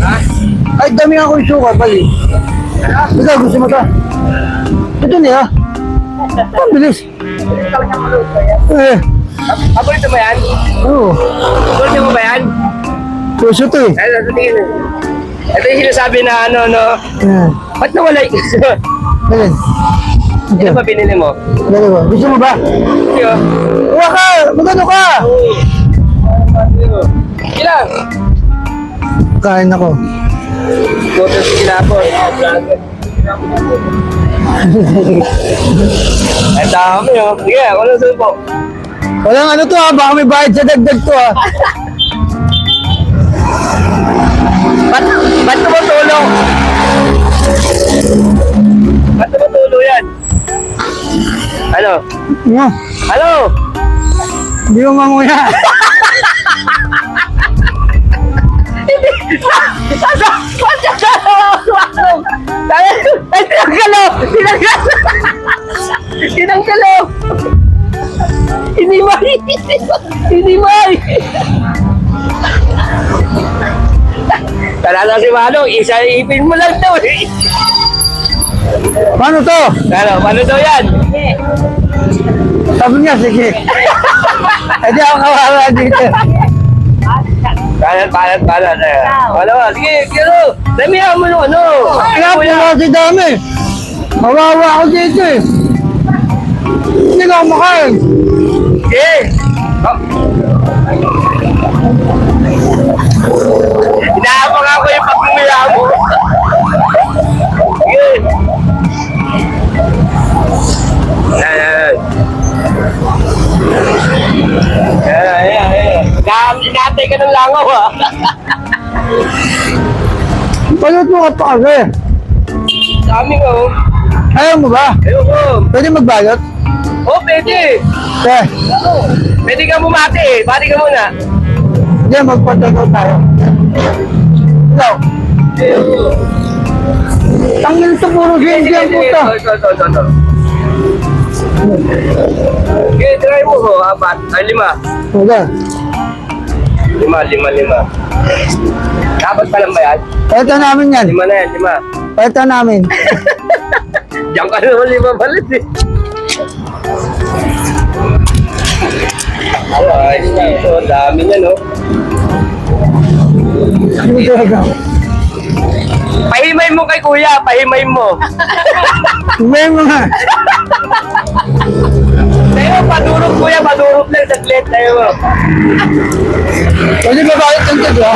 Ha? Ay, dami ako yung suka, bali. Ikaw, gusto mo to? Ito niya. Ang bilis. Eh, Paborito mo yan? oo. Paborito mo ba yan? Puso to eh. Ay, tingin. Ito yung sinasabi na ano, no? Ayan. Ba't nawala yung gusto? Ayan. Ano ba binili mo? Dalawa. Gusto mo ba? Hindi oh. Uwa ka! Magano ka? Ilang? Kain ako. Gotos kinapon. Ang dami oh. Sige, ako na supo. Walang ano to ha, baka may bayad sa dagdag to ha. Ba't tumutulong? Ba't tumutulong yan? Ano? Nga, Ano? hindi mo manguya. Ay, tinanggalo! Tinanggalo! Hindi may! Hindi may! Tala na si Manong, isa ipin mo lang daw eh. Paano to? Paano daw yan? Sabi niya, sige. Eh di ako kawawa dito. Palat. Ano ba? Sige, kiro! Damihan mo yung ano! Kaya po kasi dami. Kawawa ako dito eh. Hindi ka kumakain. Sige! Inaabang ako yung pagmumila mo. Sige! Yan. Inatay ka ng langaw ah. Palot mo ka pa kasi. Dami nga oh. Ayaw mo ba? Ayoko. Pwede magbalot? Oh, pwede. Eh, Pwede ka bumati eh. Bati ka muna. hindi, magpatagaw tayo. Ikaw, tanggal ito puro hindi ang puta. Ito. Okay, try mo ho. Apat. Ay, 5. Wala. 5. Dapat pa lang ba yan? Ito namin yan. 5 na yan, 5. Ito namin. Diyan ka naman 5 balit eh. Ay, ito, dami niya no. Ano talaga? Pahimay mo kay kuya, pahimay mo. May mga. Tayo, padurog kuya, padurog lang saglit. Tayo mo. Pwede ba bakit ang tago?